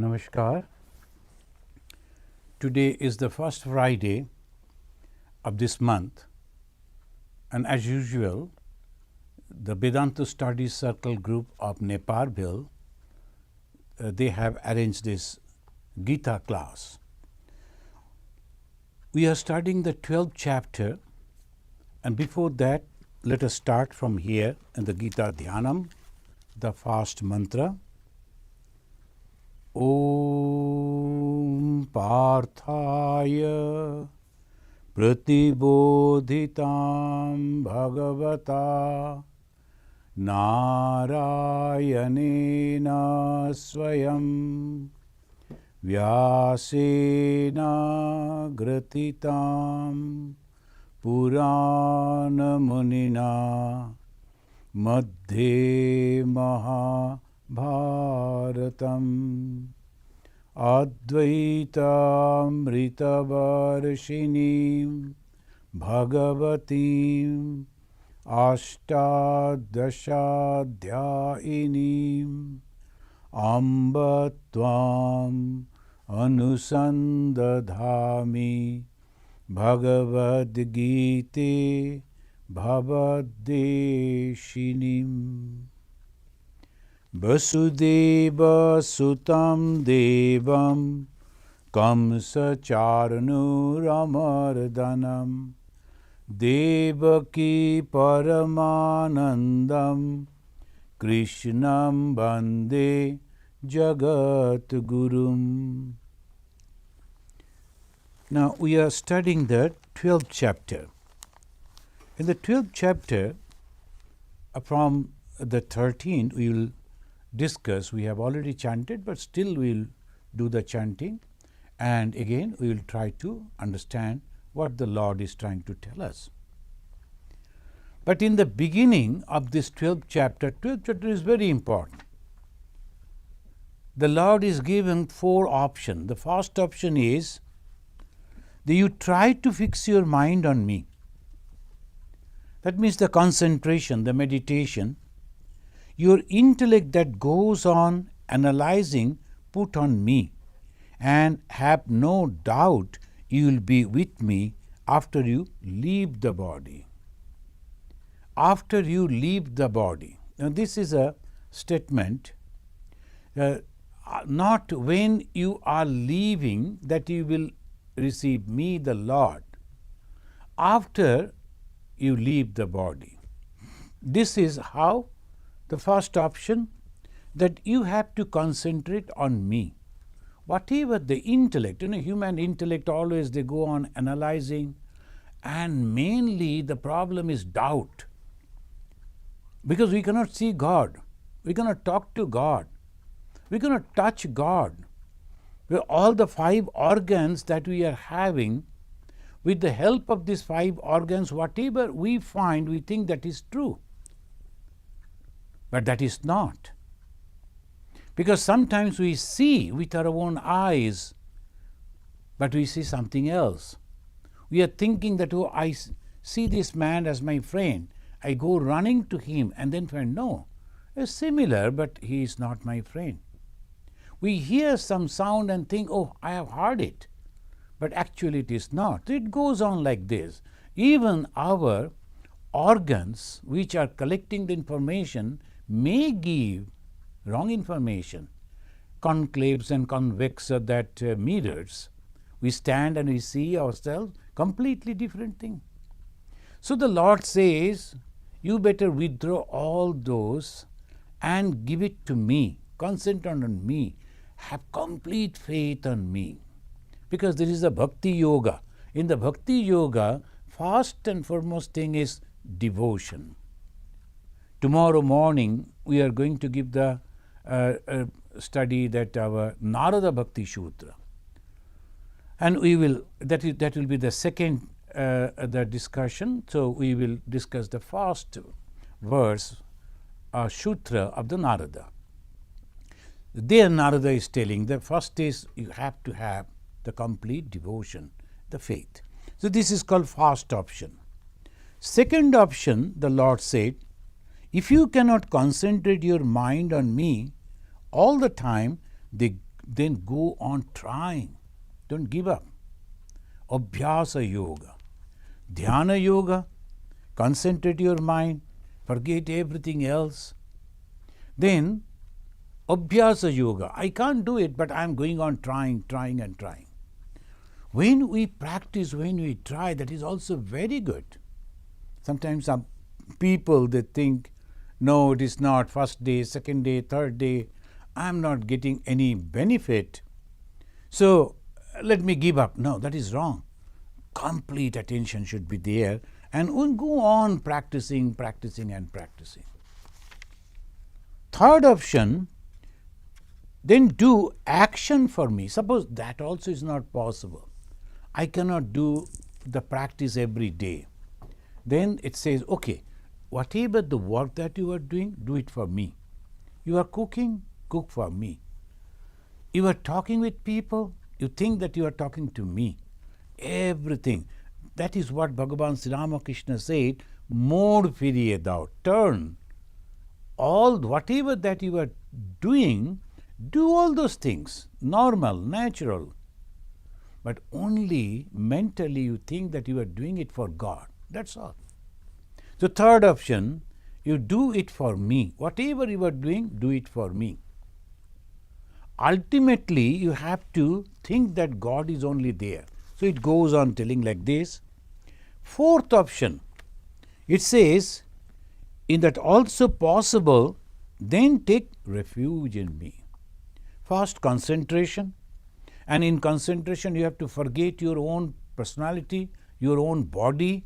Namaskar. Today is the first Friday of this month, and as usual, the Vedanta Studies Circle group of Nepalville they have arranged this Gita class. We are studying the 12th chapter, and before that, let us start from here in the Gita Dhyanam, the fast mantra. Om Parthaya Pratibodhitam Bhagavata Narayanena Swayam Vyasena Gratitam Purana Munina Madhye Bharatam Advaitaamritavarashinim Bhagavatim Ashtadashadhyayinim Amba Tvam Anusandadhami Bhagavad Gita Bhavadeshinim Vasudeva Sutam Devam Kamsa Charnuramardanam Devaki Paramanandam Krishnam Bande Jagat Gurum. Now we are studying the 12th chapter. In the 12th chapter, from the 13th, we will discuss. We have already chanted, but still we will do the chanting, and again we will try to understand what the Lord is trying to tell us. But in the beginning of this 12th chapter is very important. The Lord is giving 4 options. The first option is that you try to fix your mind on me. That means the concentration, the meditation, your intellect that goes on analyzing, put on me, and have no doubt you will be with me after you leave the body. After you leave the body. Now this is a statement, not when you are leaving that you will receive me, the Lord. After you leave the body. This is how the first option, that you have to concentrate on me. Whatever the intellect, human intellect always they go on analyzing, and mainly the problem is doubt. Because we cannot see God, we cannot talk to God, we cannot touch God. With all the 5 organs that we are having, with the help of these 5 organs, whatever we find, we think that is true. But that is not. Because sometimes we see with our own eyes, but we see something else. We are thinking that, oh, I see this man as my friend. I go running to him and then find, no, it's similar, but he is not my friend. We hear some sound and think, oh, I have heard it. But actually it is not. It goes on like this. Even our organs which are collecting the information may give wrong information. Conclaves and convex are that mirrors. We stand and we see ourselves, completely different thing. So the Lord says, you better withdraw all those and give it to me. Concentrate on me. Have complete faith on me. Because there is a bhakti yoga. In the bhakti yoga, first and foremost thing is devotion. Tomorrow morning, we are going to give the study that our Narada Bhakti Sutra. And we will, that will be the second the discussion. So we will discuss the first verse, Sutra of the Narada. There Narada is telling, the first is you have to have the complete devotion, the faith. So this is called first option. Second option, the Lord said, if you cannot concentrate your mind on me all the time, then go on trying. Don't give up. Abhyasa yoga. Dhyana yoga, concentrate your mind, forget everything else. Then Abhyasa yoga, I can't do it, but I'm going on trying. When we practice, when we try, that is also very good. Sometimes some people, they think, no, it is not first day, second day, third day, I'm not getting any benefit, so let me give up. No, that is wrong. Complete attention should be there, and we'll go on practicing. Third option, then do action for me. Suppose that also is not possible. I cannot do the practice every day. Then it says, okay, whatever the work that you are doing, do it for me. You are cooking, cook for me. You are talking with people, you think that you are talking to me. Everything. That is what Bhagavan Sri Ramakrishna said, Mod firiye dao, turn. All whatever that you are doing, do all those things, normal, natural. But only mentally you think that you are doing it for God. That's all. So third option, you do it for me. Whatever you are doing, do it for me. Ultimately, you have to think that God is only there. So it goes on telling like this. Fourth option, it says, in that also possible, then take refuge in me. First, concentration. And in concentration, you have to forget your own personality, your own body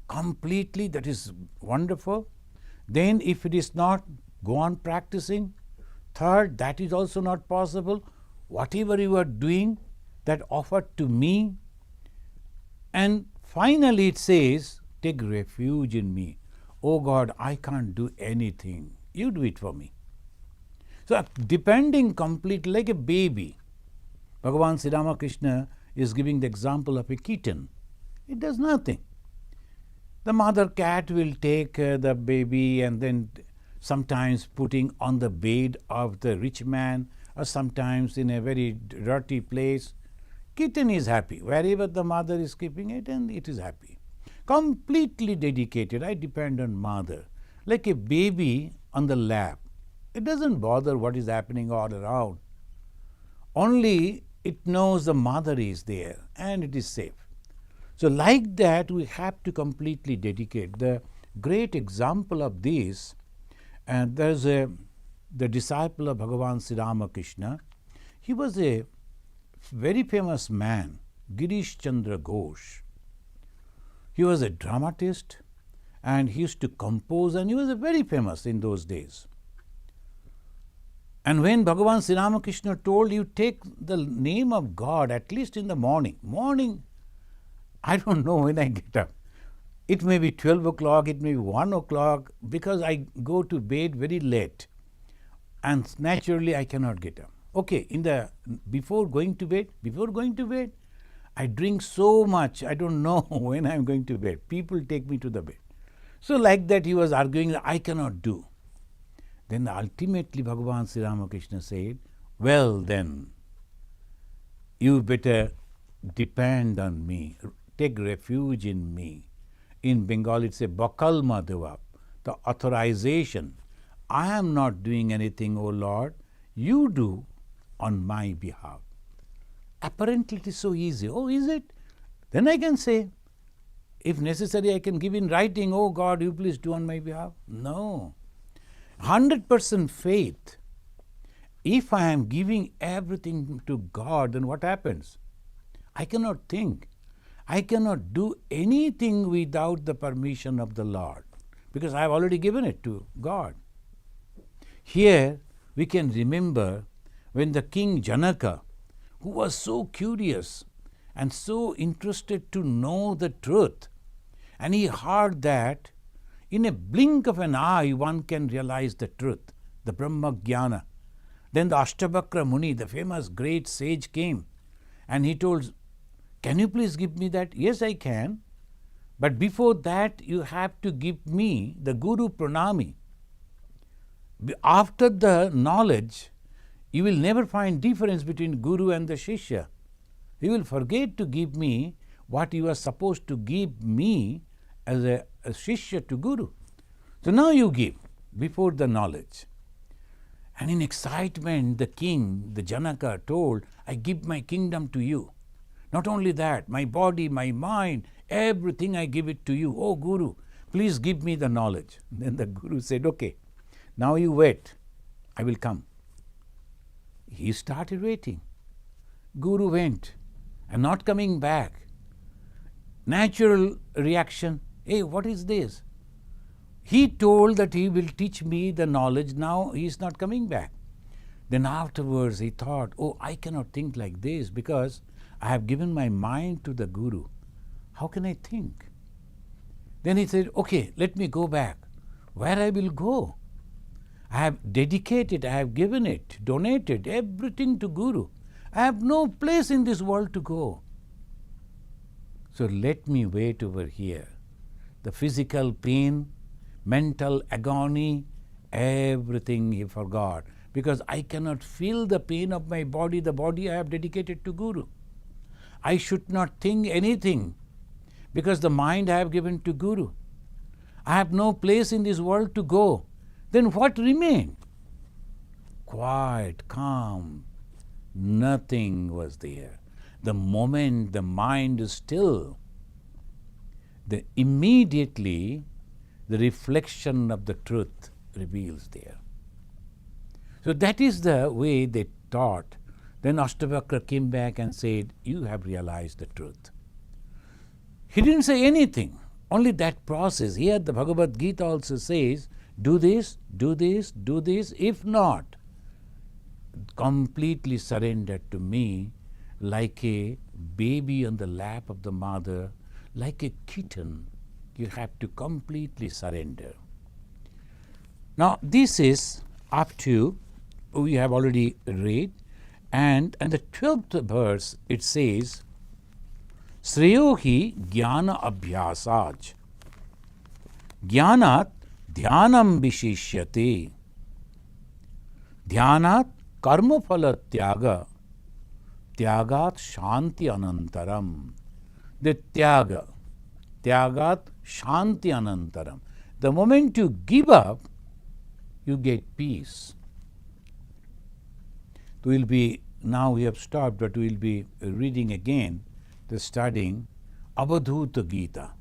completely. That is wonderful. Then, if it is not, go on practicing. Third, that is also not possible. Whatever you are doing, that offer to me. And finally, it says, take refuge in me. Oh God, I can't do anything. You do it for me. So, depending completely like a baby. Bhagavan Sri Ramakrishna is giving the example of a kitten. It does nothing. The mother cat will take the baby and then sometimes putting on the bed of the rich man, or sometimes in a very dirty place. Kitten is happy. Wherever the mother is keeping it, and it is happy. Completely dedicated. I depend on mother. Like a baby on the lap. It doesn't bother what is happening all around. Only it knows the mother is there and it is safe. So like that, we have to completely dedicate. The great example of this, and there's the disciple of Bhagavan Sri Ramakrishna. He was a very famous man, Girish Chandra Ghosh. He was a dramatist and he used to compose, and he was very famous in those days. And when Bhagavan Sri Ramakrishna told you, take the name of God at least in the morning, I don't know when I get up. It may be 12 o'clock, it may be 1 o'clock, because I go to bed very late and naturally I cannot get up. Okay, before going to bed, I drink so much, I don't know when I am going to bed. People take me to the bed. So like that he was arguing that I cannot do. Then ultimately Bhagavan Sri Ramakrishna said, well then, you better depend on me, take refuge in me. In Bengali it's a Bakal Madhava, the authorization. I am not doing anything, O Lord, you do on my behalf. Apparently it is so easy. Oh, is it? Then I can say, if necessary I can give in writing, oh God, you please do on my behalf. No. 100% faith. If I am giving everything to God, then what happens? I cannot think. I cannot do anything without the permission of the Lord, because I have already given it to God. Here we can remember when the king Janaka, who was so curious and so interested to know the truth, and he heard that in a blink of an eye one can realize the truth, the Brahma Jnana. Then the Ashtabakra Muni, the famous great sage, came and he told, can you please give me that? Yes, I can. But before that, you have to give me the Guru Pranami. After the knowledge, you will never find difference between Guru and the Shishya. You will forget to give me what you are supposed to give me as a Shishya to Guru. So now you give before the knowledge. And in excitement, the king, the Janaka, told, I give my kingdom to you. Not only that, my body, my mind, everything I give it to you. Oh Guru, please give me the knowledge. Then the Guru said, okay, now you wait, I will come. He started waiting. Guru went and not coming back. Natural reaction, hey, what is this? He told that he will teach me the knowledge, now he is not coming back. Then afterwards he thought, oh, I cannot think like this because I have given my mind to the Guru. How can I think? Then he said, okay, let me go back. Where I will go? I have dedicated, I have given it, donated everything to Guru. I have no place in this world to go. So let me wait over here. The physical pain, mental agony, everything he forgot. Because I cannot feel the pain of my body, the body I have dedicated to Guru. I should not think anything because the mind I have given to Guru. I have no place in this world to go. Then what remained? Quiet, calm, nothing was there. The moment the mind is still, immediately the reflection of the truth reveals there. So that is the way they taught. Then Ashtavakra came back and said, you have realized the truth. He didn't say anything, only that process. Here the Bhagavad Gita also says, do this, do this, do this. If not, completely surrender to me like a baby on the lap of the mother, like a kitten. You have to completely surrender. Now this is up to, we have already read, and the 12th verse it says, Sreyo hi jnana abhyasaj, jnanat dhyanam vishishyate, dhyanat karma phala tyaga, tyagat shanti anantaram. The tyagat shanti anantaram. The moment you give up, you get peace. Now we have stopped, but we will be reading again, studying Avadhuta Gita.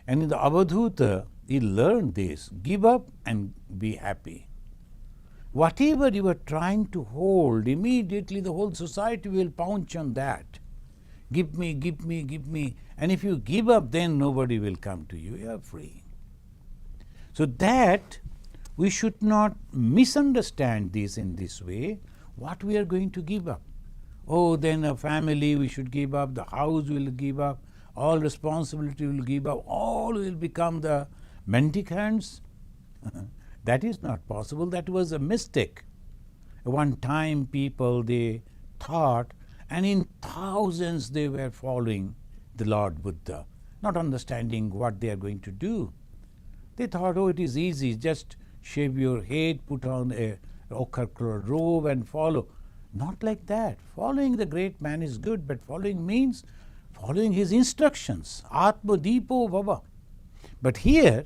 And in the Avadhuta, he learned this, give up and be happy. Whatever you are trying to hold, immediately the whole society will pounce on that. Give me, give me, give me. And if you give up, then nobody will come to you. You are free. So that we should not misunderstand this in this way, what we are going to give up. Oh, then a family we should give up, the house will give up, all responsibility will give up, all will become the mendicants. That is not possible. That was a mistake. One time people, they thought, and in thousands they were following the Lord Buddha, not understanding what they are going to do. They thought, oh, it is easy, just shave your head, put on a ochre colored robe and follow. Not like that. Following the great man is good, but following means following his instructions. Atma Deepo Bhava. But here,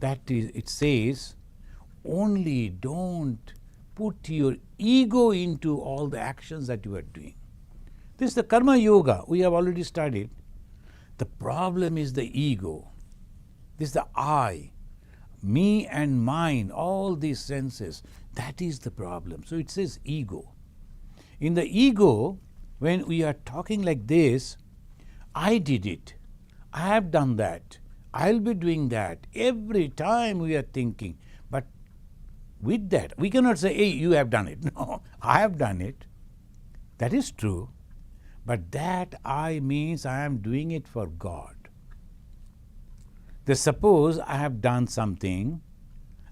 it says, only don't put your ego into all the actions that you are doing. This is the Karma Yoga we have already studied. The problem is the ego. This is the I, me and mine, all these senses. That is the problem. So it says ego. In the ego, when we are talking like this, I did it, I have done that, I'll be doing that. Every time we are thinking. But with that, we cannot say, hey, you have done it. No, I have done it. That is true. But that I means I am doing it for God. Suppose I have done something,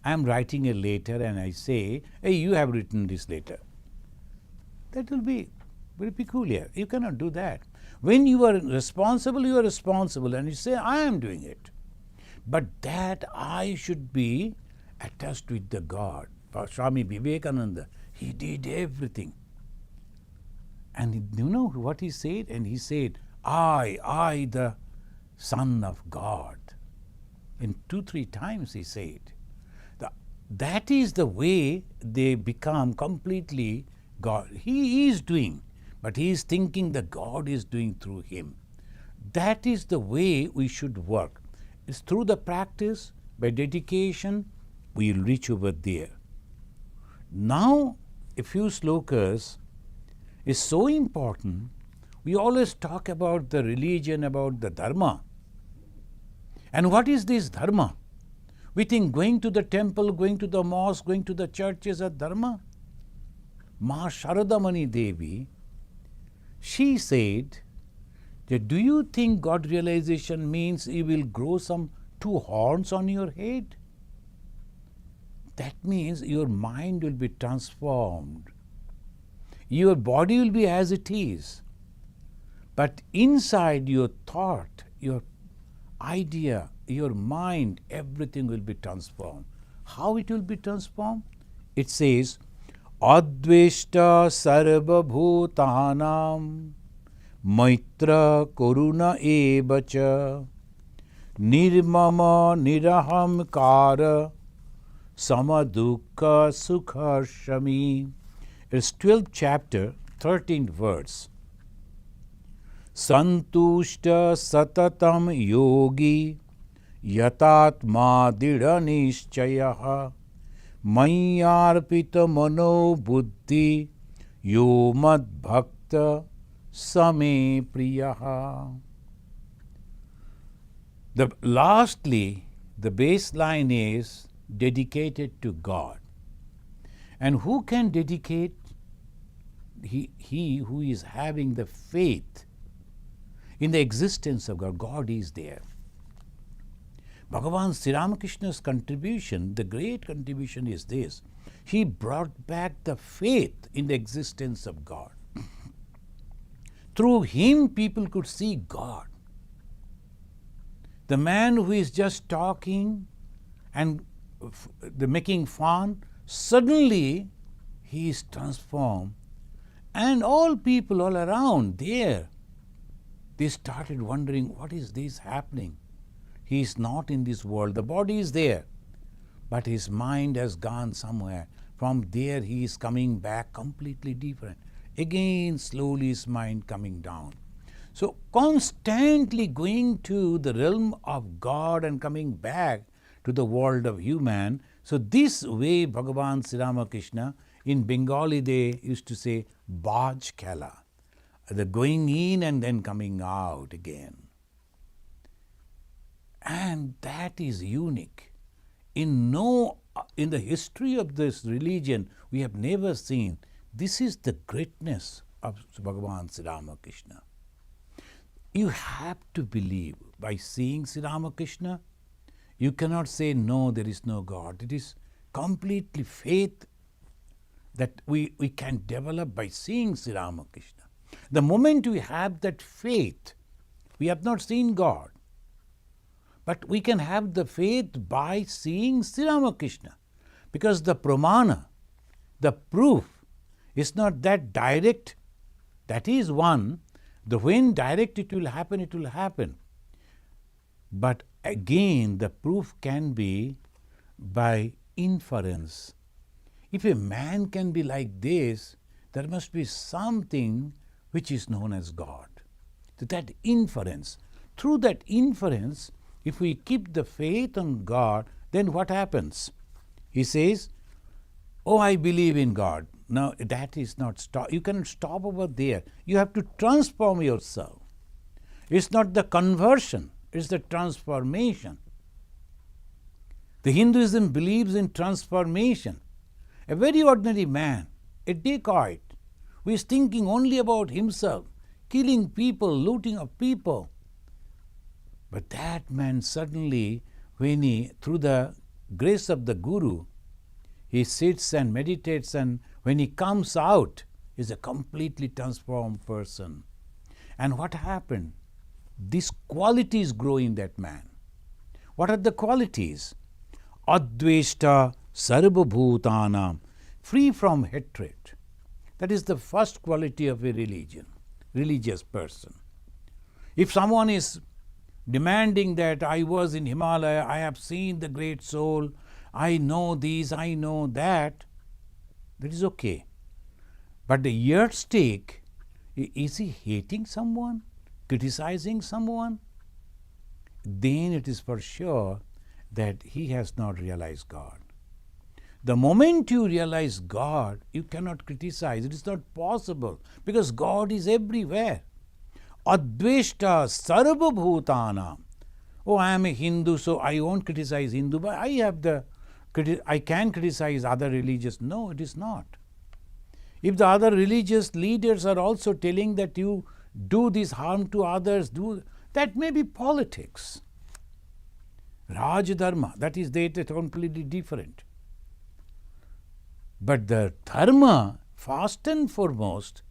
I am writing a letter and I say, hey, you have written this letter. That will be very peculiar. You cannot do that. When you are responsible, and you say, I am doing it. But that I should be attached with the God. For Swami Vivekananda, He did everything. And you know what he said? And he said, I, the Son of God. In 2-3 times he said. That is the way they become completely God. He is doing, but he is thinking that God is doing through him. That is the way we should work. It's through the practice, by dedication, we will reach over there. Now, a few slokas is so important. We always talk about the religion, about the dharma. And what is this dharma? We think going to the temple, going to the mosque, going to the church is a dharma. Ma Sharadamani Devi, she said that, do you think God realization means you will grow some 2 horns on your head? That means your mind will be transformed. Your body will be as it is. But inside your thought, your idea, your mind, everything will be transformed. How it will be transformed? It says, Adveshta sarva bhutanam maitra koruna evacha nirmama nirahamkara samadukha sukharshami. It's 12th chapter, 13th verse. Santushta satatam yogi yatatma didha nishchayaha mayyarpita mano buddhi yo mad bhakta same priyaha. Lastly, the baseline is dedicated to God. And who can dedicate? He who is having the faith in the existence of God. God is there. Bhagavan Sri Ramakrishna's contribution, the great contribution is this. He brought back the faith in the existence of God. Through him, people could see God. The man who is just talking and making fun, suddenly he is transformed. And all people all around there, they started wondering, what is this happening? He is not in this world. The body is there, but his mind has gone somewhere. From there he is coming back completely different. Again, slowly his mind coming down. So constantly going to the realm of God and coming back to the world of human. So this way Bhagavan Sri Ramakrishna, in Bengali they used to say Baj Kela, the going in and then coming out again. And that is unique. In the history of this religion, we have never seen. This is the greatness of Bhagavan Sri Ramakrishna. You have to believe. By seeing Sri Ramakrishna, you cannot say, no, there is no God. It is completely faith that we can develop by seeing Sri Ramakrishna. The moment we have that faith, we have not seen God. But we can have the faith by seeing Sri Ramakrishna. Because the pramana, the proof, is not that direct. That is one. When direct it will happen, it will happen. But again, the proof can be by inference. If a man can be like this, there must be something which is known as God. So that inference. Through that inference, if we keep the faith on God, then what happens? He says, oh, I believe in God. Now, that is not stop. You cannot stop over there. You have to transform yourself. It's not the conversion, it's the transformation. The Hinduism believes in transformation. A very ordinary man, a dacoit, who is thinking only about himself, killing people, looting of people. But that man suddenly, when he, through the grace of the Guru, he sits and meditates, and when he comes out, is a completely transformed person. And what happened? These qualities grow in that man. What are the qualities? Adveshta sarva bhutanam. free from hatred. That is the first quality of a religious person. If someone is demanding that I was in Himalaya, I have seen the great soul, I know this, I know that is okay. But the yardstick, is he hating someone, criticizing someone? Then it is for sure that he has not realized God. The moment you realize God, you cannot criticize. It is not possible because God is everywhere. Adveshta sarva bhutanam. Oh, I am a Hindu, so I won't criticize Hindu, but I can criticize other religions. No, it is not. If the other religious leaders are also telling that you do this harm to others, that may be politics. Raj Dharma, that is completely different. But the dharma, first and foremost,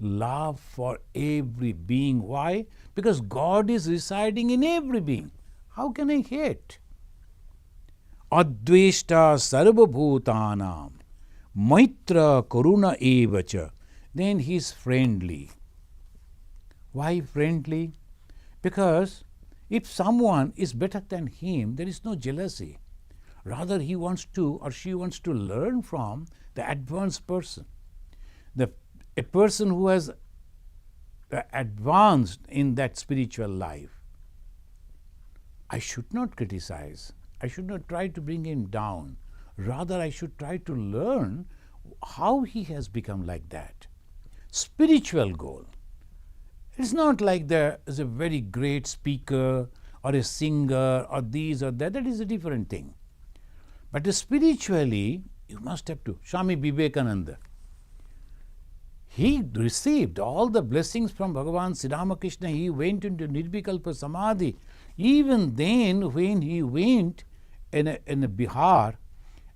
love for every being. Why? Because God is residing in every being. How can I hate? Adveshta sarva bhutanam maitra karuna evacha. Then he is friendly. Why friendly? Because if someone is better than him, there is no jealousy. Rather, he wants to or she wants to learn from the advanced person. A person who has advanced in that spiritual life. I should not criticize. I should not try to bring him down. Rather, I should try to learn how he has become like that. Spiritual goal. It's not like there is a very great speaker or a singer or these or that. That is a different thing. But spiritually, you must have to. Swami Vivekananda, he received all the blessings from Bhagavan Sri Ramakrishna. He went into Nirvikalpa Samadhi. Even then, when he went in a Bihar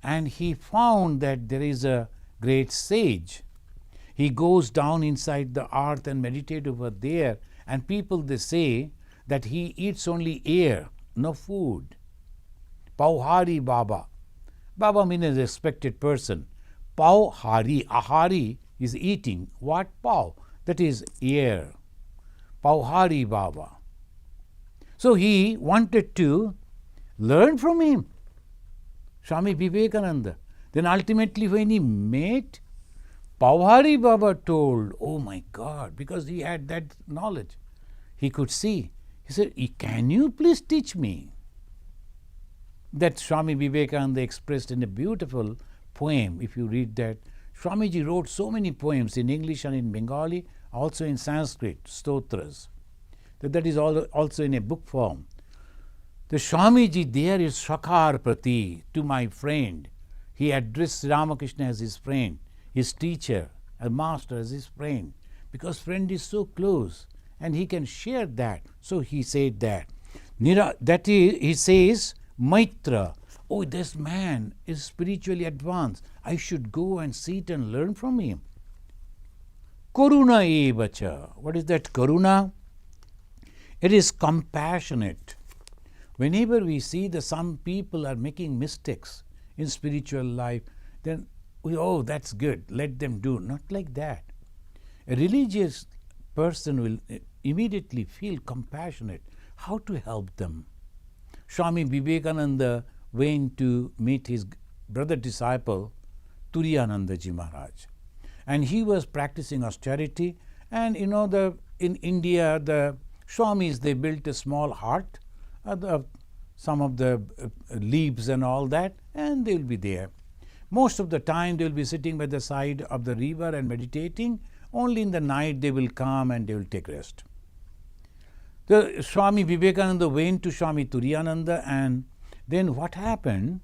and he found that there is a great sage, he goes down inside the earth and meditates over there, and people they say that he eats only air, no food. Pauhari Baba. Baba means a respected person. Pauhari, ahari is eating. What pau? That is air. Pauhari Baba. So he wanted to learn from him, Swami Vivekananda. Then ultimately when he met, Pauhari Baba told, oh my God, because he had that knowledge. He could see. He said, can you please teach me? That Swami Vivekananda expressed in a beautiful poem. If you read that, Swamiji wrote so many poems in English and in Bengali, also in Sanskrit, stotras. That is also in a book form. The Swamiji there is Shakar Prati, to my friend. He addressed Ramakrishna as his friend, his teacher, a master as his friend, because friend is so close and he can share that. So he said that. He says, Maitra, oh, this man is spiritually advanced. I should go and sit and learn from him. Karuna evacha. What is that karuna? It is compassionate. Whenever we see that some people are making mistakes in spiritual life, then oh, that's good, let them do. Not like that. A religious person will immediately feel compassionate. How to help them? Swami Vivekananda went to meet his brother disciple, Turiyananda Ji Maharaj. And he was practicing austerity. And in India, the Swamis, they built a small hut, some of the leaves and all that, and they will be there. Most of the time, they will be sitting by the side of the river and meditating. Only in the night, they will come and they will take rest. The Swami Vivekananda went to Swami Turiyananda, and then what happened?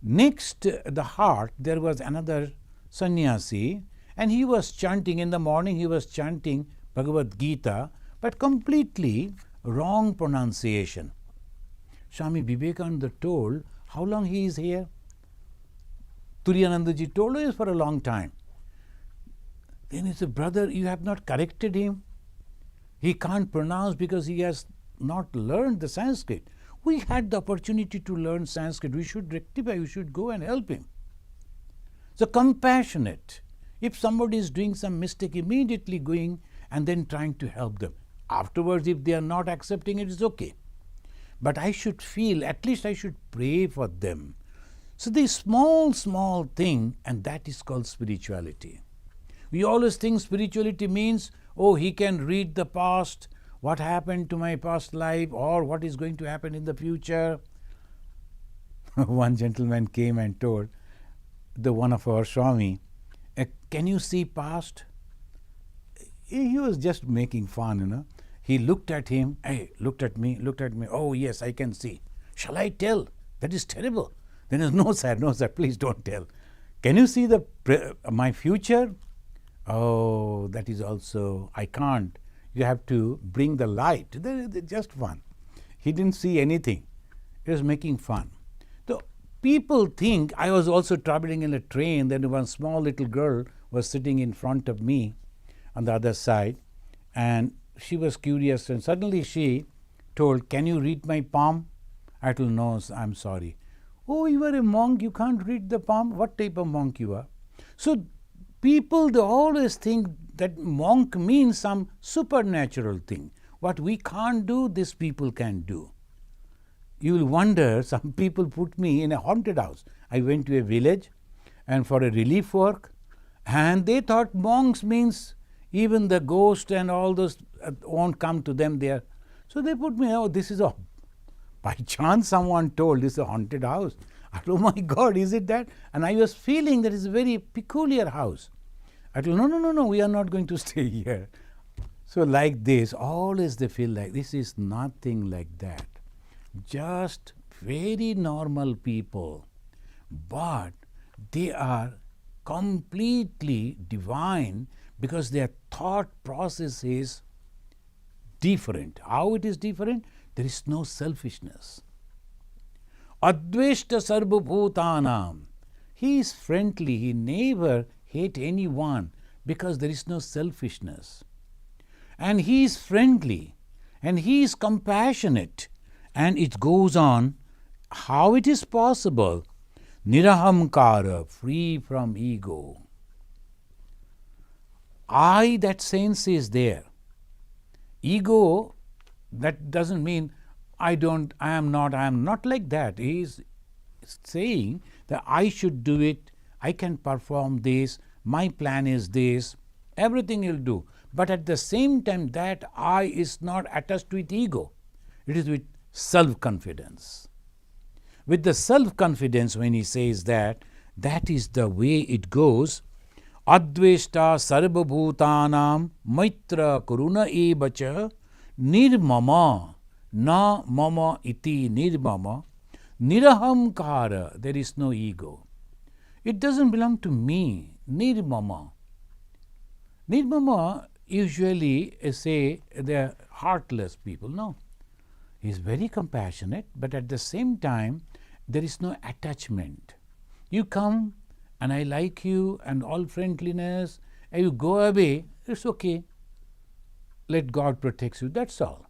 Next the hut, there was another sannyasi, and he was chanting in the morning, he was chanting Bhagavad Gita, but completely wrong pronunciation. Swami Vivekananda told, how long he is here? Turiyananda ji told, us for a long time. Then he said, brother, you have not corrected him. He can't pronounce because he has not learned the Sanskrit. We had the opportunity to learn Sanskrit. We should rectify, we should go and help him. So compassionate. If somebody is doing some mistake, immediately going and then trying to help them. Afterwards, if they are not accepting it, it's okay. But I should feel, at least I should pray for them. So this small thing, and that is called spirituality. We always think spirituality means, oh, he can read the past, what happened to my past life, or what is going to happen in the future. One gentleman came and told one of our Swami, can you see past? He was just making fun, He looked at him, looked at me. Oh, yes, I can see. Shall I tell? That is terrible. Then he says, no, sir, please don't tell. Can you see my future? Oh, that is also, I can't. You have to bring the light. Just fun. He didn't see anything. He was making fun. So people think, I was also traveling in a train, then one small little girl was sitting in front of me on the other side, and she was curious, and suddenly she told, can you read my palm? I told, no, I'm sorry. Oh, you are a monk, you can't read the palm? What type of monk you are? So people, they always think that monk means some supernatural thing. What we can't do, these people can do. You will wonder, some people put me in a haunted house. I went to a village and for a relief work, and they thought monks means even the ghost and all those won't come to them there. So they put me, this is by chance someone told this is a haunted house. I thought, oh my God, is it that? And I was feeling that it's a very peculiar house. I told, no, we are not going to stay here. So like this, always they feel like this is nothing like that. Just very normal people, but they are completely divine because their thought process is different. How it is different? There is no selfishness. Adveshta sarva bhutanam. He is friendly, he never hate anyone because there is no selfishness. And he is friendly and he is compassionate. And it goes on, how it is possible? Nirahamkara, free from ego. I, that sense is there. Ego, that doesn't mean I am not like that. He is saying that I should do it, I can perform this, my plan is this, everything he'll do. But at the same time, that I is not attached with ego. It is with self-confidence. With the self-confidence, when he says that is the way it goes. Adveshta sarva bhutanam maitra karuna evacha nirmama na mama iti nirmama nirahamkara. There is no ego. It doesn't belong to me. Nirmama. Nirmama usually say they're heartless people. No. He is very compassionate, but at the same time, there is no attachment. You come and I like you and all friendliness, and you go away, it's okay. Let God protect you, that's all.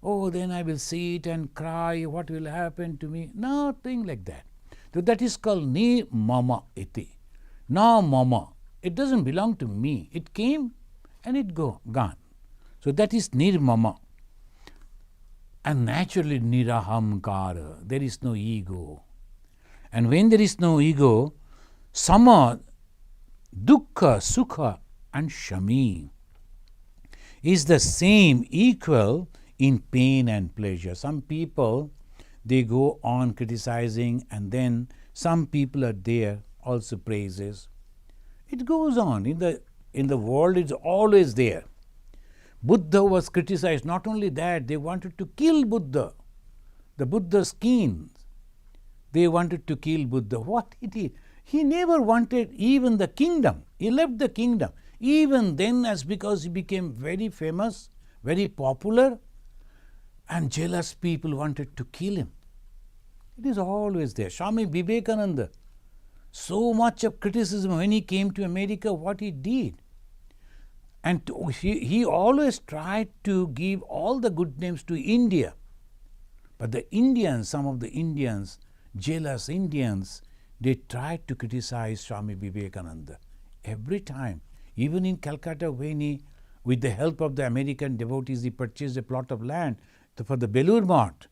Oh, then I will sit and cry, what will happen to me? Nothing like that. So that is called ni mama iti. Na mama. It doesn't belong to me. It came and it gone. So that is nirmama. And naturally nirahamkara. There is no ego. And when there is no ego, sama, dukkha, sukha and shami is the same, equal in pain and pleasure. Some people, they go on criticizing, and then some people are there also praises. It goes on. In the world, it's always there. Buddha was criticized. Not only that, they wanted to kill Buddha. The Buddha's king. They wanted to kill Buddha. What it is? He never wanted even the kingdom. He left the kingdom. Even then, as because he became very famous, very popular, and jealous people wanted to kill him. It is always there. Swami Vivekananda, so much of criticism when he came to America, what he did. And he always tried to give all the good names to India. But the Indians, some of the Indians, jealous Indians, they tried to criticize Swami Vivekananda. Every time, even in Calcutta, when he, with the help of the American devotees, he purchased a plot of land for the Belur Math,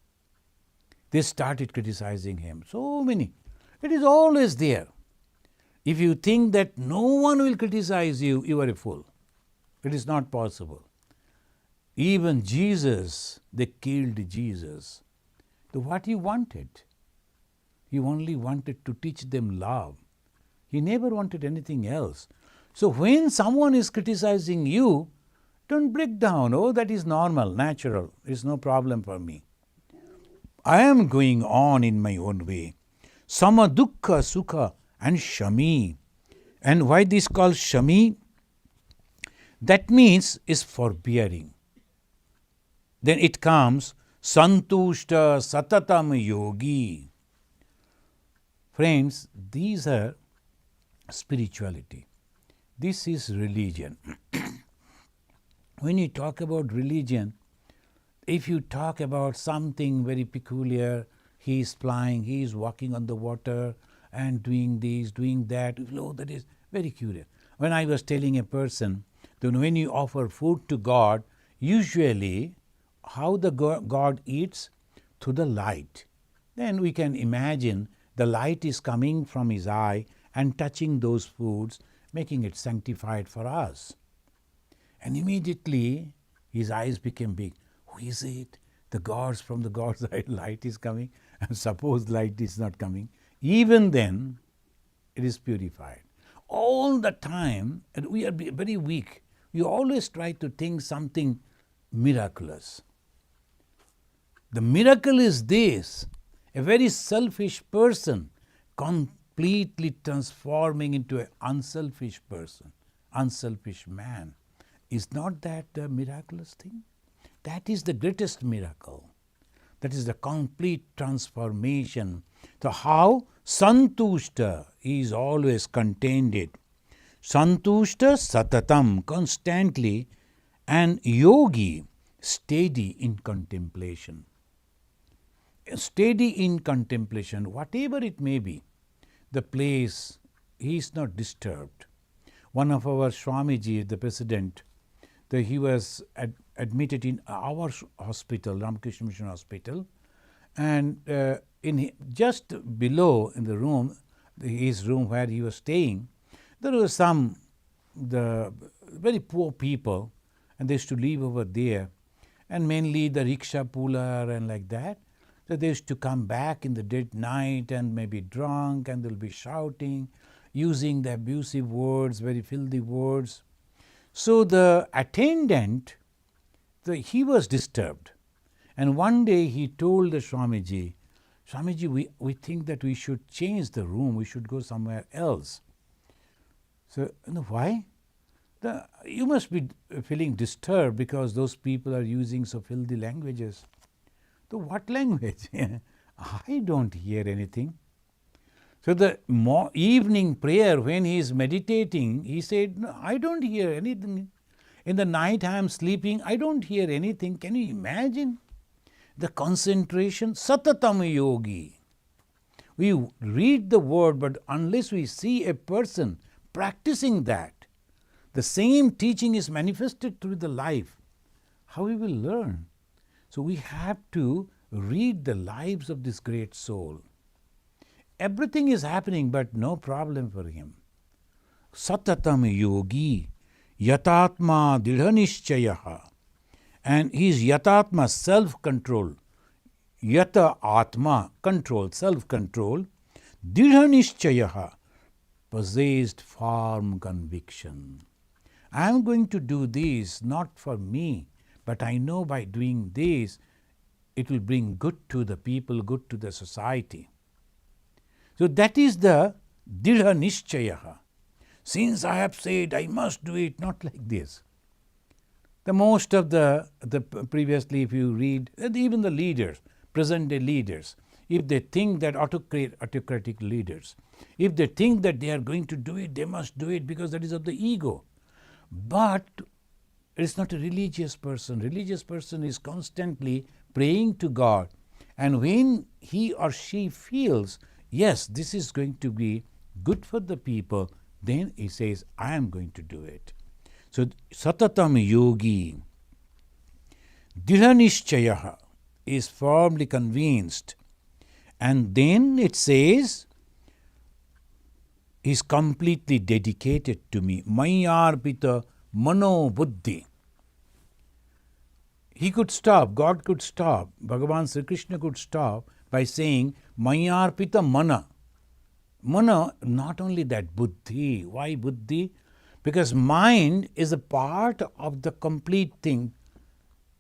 they started criticizing him. So many. It is always there. If you think that no one will criticize you, you are a fool. It is not possible. Even Jesus, they killed Jesus. So what he wanted? He only wanted to teach them love. He never wanted anything else. So when someone is criticizing you, don't break down. Oh, that is normal, natural. It's no problem for me. I am going on in my own way. Sama dukkha sukha and shami. And why this called shami? That means is forbearing. Then it comes santushta satatam yogi. Friends, these are spirituality. This is religion. When you talk about religion, if you talk about something very peculiar, he is flying, he is walking on the water and doing this, doing that, oh, that is very curious. When I was telling a person that when you offer food to God, usually how the God eats? Through the light. Then we can imagine the light is coming from his eye and touching those foods, making it sanctified for us. And immediately his eyes became big. Who is it? The gods, from the God's eye, light is coming. And suppose light is not coming. Even then, it is purified. All the time, and we are very weak. We always try to think something miraculous. The miracle is this: a very selfish person completely transforming into an unselfish person, unselfish man. Is not that a miraculous thing? That is the greatest miracle. That is the complete transformation. So how? Santushta is always contained it. Santushta satatam, constantly, and yogi, steady in contemplation. Steady in contemplation, whatever it may be, the place, he is not disturbed. One of our Swamiji, the president, he was admitted in our hospital, Ramakrishna Mission Hospital, and just below in the room, his room where he was staying, there were the very poor people, and they used to live over there, and mainly the rickshaw puller and like that. So they used to come back in the dead night and maybe drunk, and they'll be shouting, using the abusive words, very filthy words. So the attendant, he was disturbed. And one day he told the Swamiji, Swamiji, we think that we should change the room, we should go somewhere else. So, why? You must be feeling disturbed because those people are using so filthy languages. So what language? I don't hear anything. So the evening prayer, when he is meditating, he said, no, I don't hear anything. In the night I am sleeping, I don't hear anything. Can you imagine? The concentration, satatam yogi. We read the word, but unless we see a person practicing that, the same teaching is manifested through the life, how we will learn? So we have to read the lives of this great soul. Everything is happening, but no problem for him. Satatam yogi, yatatma didhanishchayaha. And his yatatma, self-control. Yata atma, control, self-control. Didhanishchayaha, possessed firm conviction. I am going to do this not for me, but I know by doing this, it will bring good to the people, good to the society. So that is the Didha Nishchayaha. Since I have said I must do it, not like this. The most of the previously, if you read, even the leaders, present day leaders, if they think that autocratic leaders, if they think that they are going to do it, they must do it because that is of the ego. But it is not a religious person. Religious person is constantly praying to God, and when he or she feels yes, this is going to be good for the people, then he says, I am going to do it. So, Satatam Yogi, Dhiranischaya, is firmly convinced. And then it says, is completely dedicated to me. Mayarpita mano buddhi. He could stop, God could stop, Bhagavan Sri Krishna could stop by saying, Mayarpita mana. Mana, not only that, buddhi. Why buddhi? Because mind is a part of the complete thing,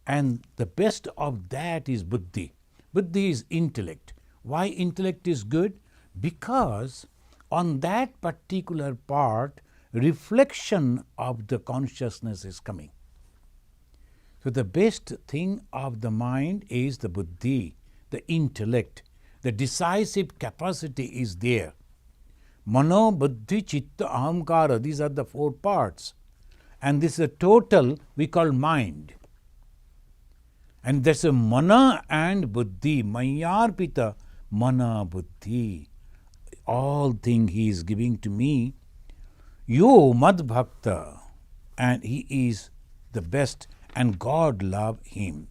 and the best of that is buddhi. Buddhi is intellect. Why intellect is good? Because on that particular part, reflection of the consciousness is coming. So the best thing of the mind is the buddhi, the intellect. The decisive capacity is there. Mano, buddhi, chitta, ahamkara, these are the 4 parts. And this is a total we call mind. And that's a mana and buddhi, mayarpita, mana, buddhi. All thing he is giving to me. Yo mad bhakta, and he is the best, and God love him.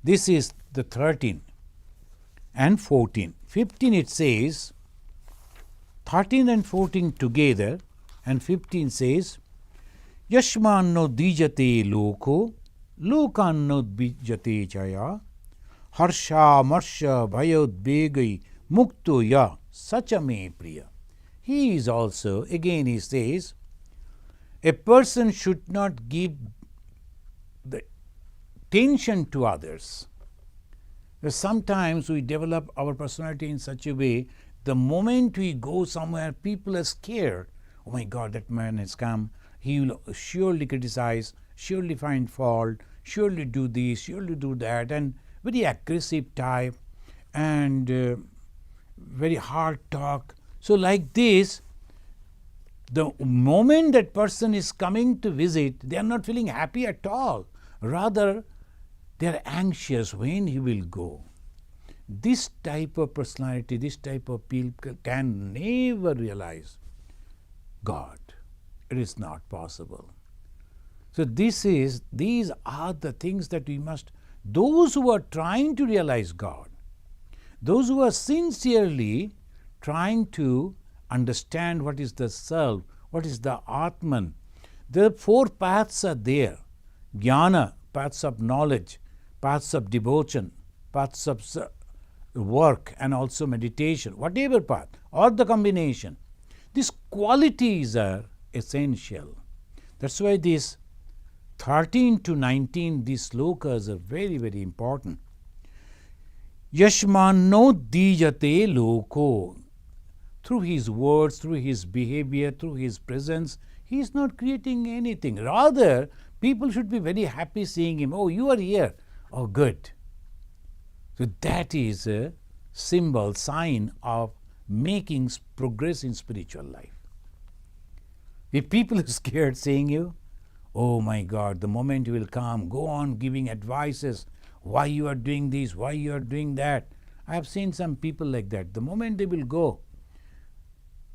This is the 13 and 14. 15 it says, 13 and 14 together, and 15 says, Yashmanno dijate loko, lokanno bijate chaya, harsha marsha bhayodbegai mukto ya sachame priya. He is also, again he says, a person should not give the tension to others. Sometimes we develop our personality in such a way, the moment we go somewhere, people are scared. Oh my God, that man has come. He will surely criticize, surely find fault, surely do this, surely do that, and very aggressive type and very hard talk. So like this, the moment that person is coming to visit, they are not feeling happy at all. Rather, they are anxious when he will go. This type of personality, this type of people can never realize God. It is not possible. So these are the things that we must, those who are trying to realize God, those who are sincerely trying to understand what is the self, what is the Atman, the 4 paths are there. Jnana, paths of knowledge, paths of devotion, paths of work, and also meditation, whatever path, or the combination. These qualities are essential. That's why these 13 to 19, these slokas are very, very important. Yashmanno dijate loko. Through his words, through his behavior, through his presence, he is not creating anything. Rather, people should be very happy seeing him. Oh, you are here. Oh, good. So that is a symbol, sign of making progress in spiritual life. If people are scared seeing you, oh my God, the moment you will come, go on giving advices, why you are doing this, why you are doing that. I have seen some people like that. The moment they will go,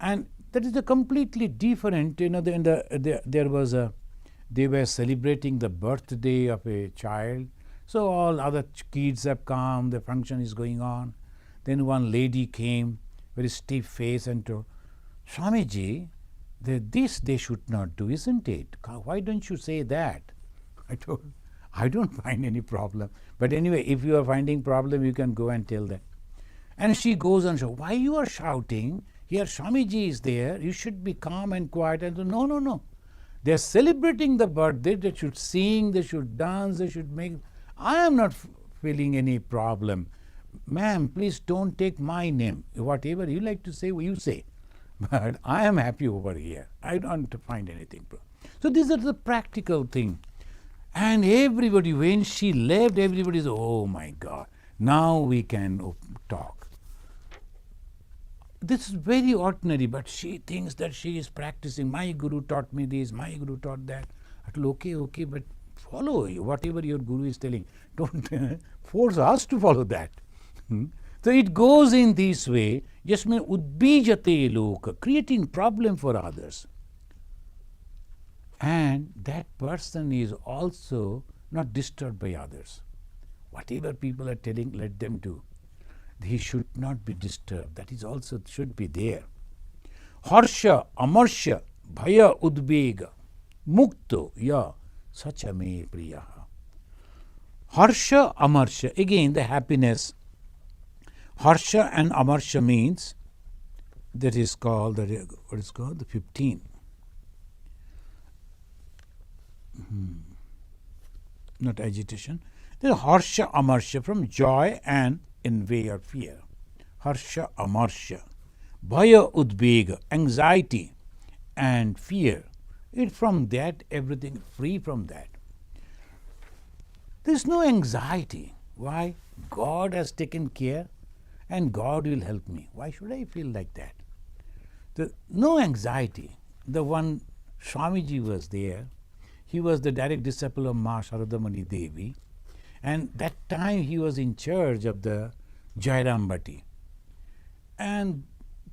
and that is a completely different, they were celebrating the birthday of a child. So all other kids have come, the function is going on. Then one lady came, very stiff face, and told, Swamiji, this they should not do, isn't it? Why don't you say that? I told, I don't find any problem. But anyway, if you are finding problem, you can go and tell them. And she goes and says, why you are shouting? Here Swamiji is there, you should be calm and quiet. And no. They are celebrating the birthday, they should sing, they should dance, they should make. I am not feeling any problem. Ma'am, please don't take my name. Whatever you like to say, you say. But I am happy over here. I don't find anything. So these are the practical thing. And everybody, when she left, everybody said, oh my God, now we can talk. This is very ordinary, but she thinks that she is practicing. My guru taught me this, my guru taught that. I told, okay, but follow whatever your guru is telling. Don't force us to follow that. So it goes in this way, just mean udbijate loka, creating problem for others. And that person is also not disturbed by others. Whatever people are telling, let them do. He should not be disturbed. That is also should be there. Harsha, amarsha, bhaya, udbega, mukto, ya, sacha me priyaha. Harsha, amarsha, again the happiness. Harsha and amarsha means, that is called, what is called, the 15. Not agitation. There is harsha, amarsha, from joy and envy or fear. Harsha, amarsha. Bhaya, udbega, anxiety and fear. It from that, everything free from that. There is no anxiety. Why? God has taken care and God will help me. Why should I feel like that? No anxiety. The one Swamiji was there. He was the direct disciple of Ma Sharadamani Devi, and that time he was in charge of the Jairambati. And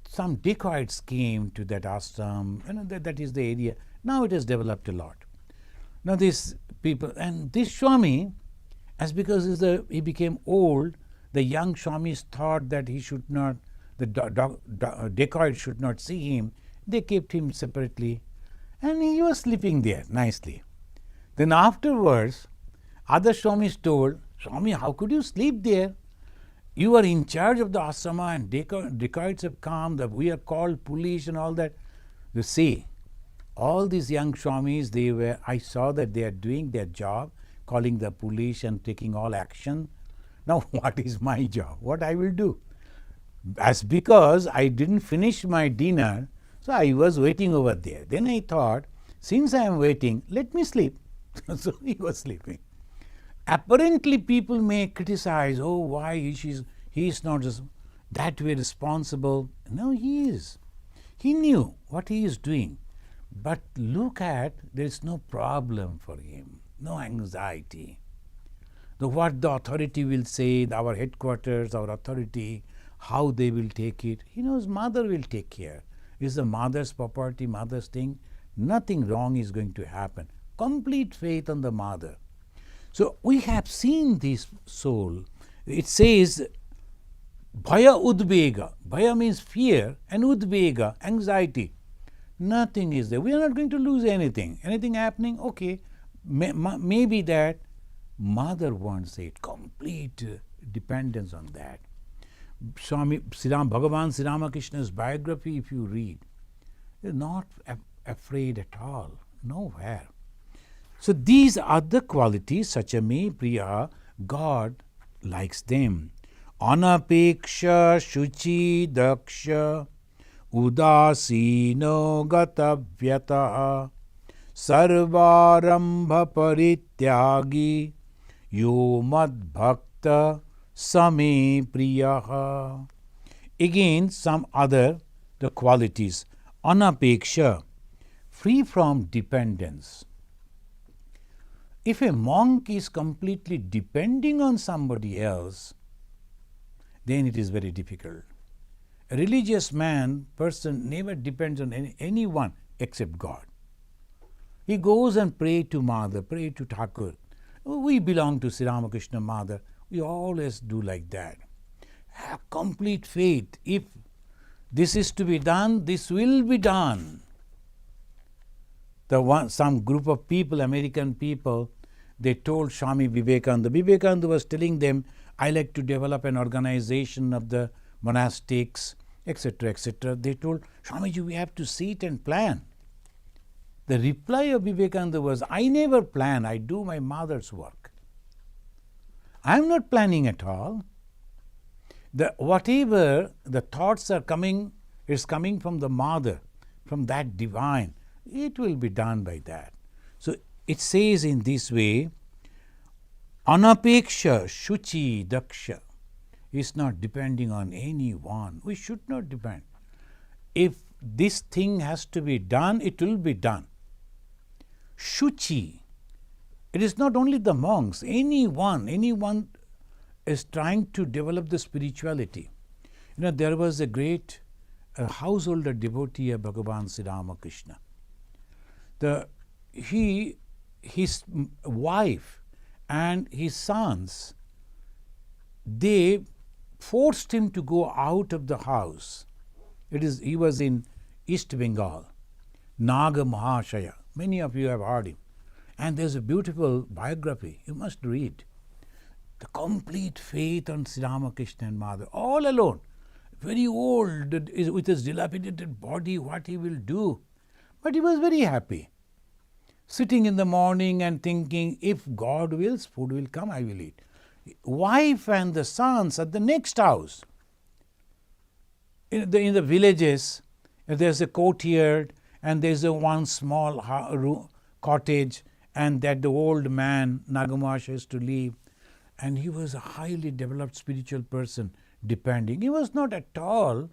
some dacoits came to that ashram, that is the area. Now it has developed a lot. Now these people, and this Swami, as because he became old, the young Swamis thought that he should not, the dacoits should not see him. They kept him separately, and he was sleeping there nicely. Then afterwards, other Swamis told, Swami, how could you sleep there? You are in charge of the asrama and dacoits have come, that we are called police and all that. You see, all these young Swamis, I saw that they are doing their job, calling the police and taking all action. Now what is my job? What I will do? As because I didn't finish my dinner, so I was waiting over there. Then I thought, since I am waiting, let me sleep. So he was sleeping. Apparently people may criticize, oh, why he is not that way responsible. No, he is. He knew what he is doing. But look at, there is no problem for him, no anxiety. What the authority will say, our headquarters, our authority, how they will take it. He knows mother will take care. It's the mother's property, mother's thing. Nothing wrong is going to happen. Complete faith on the mother. So we have seen this soul. It says, bhaya udbega. Bhaya means fear, and udbega, anxiety. Nothing is there. We are not going to lose anything. Anything happening, okay. Maybe that mother wants it. Complete dependence on that. Bhagavan Sri Ramakrishna's biography, if you read, they're not afraid at all. Nowhere. So these are the qualities, sacha me priya, God likes them. Anapeksha shuchi daksha udasino gatavyataha sarvarambha parityagi yo mad bhakta same priyaha. Again, some other the qualities. Anapeksha, free from dependence. If a monk is completely depending on somebody else, then it is very difficult. A religious person never depends on anyone except God. He goes and prays to Mother, pray to Thakur. We belong to Sri Ramakrishna Mother. We always do like that. Have complete faith. If this is to be done, this will be done. Some group of people, American people, they told Swami Vivekananda. Vivekananda was telling them, I like to develop an organization of the monastics, etc., etc. They told, Swamiji, we have to sit and plan. The reply of Vivekananda was, I never plan, I do my mother's work. I am not planning at all. Whatever the thoughts are coming, is coming from the mother, from that divine. It will be done by that. So it says in this way, anapeksha shuchi daksha is not depending on anyone. We should not depend. If this thing has to be done, it will be done. Shuchi, it is not only the monks, anyone is trying to develop the spirituality. There was a great householder devotee of Bhagavan Sri Ramakrishna. His wife and his sons, they forced him to go out of the house. He was in East Bengal, Naga Mahashaya. Many of you have heard him. And there's a beautiful biography you must read. The complete faith on Sri Ramakrishna and Mother, all alone, very old, with his dilapidated body, what he will do. But he was very happy. Sitting in the morning and thinking, if God wills, food will come, I will eat. Wife and the sons at the next house. In the villages, there's a courtyard and there's a one small cottage, and that the old man, Nagamash, has to live. And he was a highly developed spiritual person, depending. He was not at all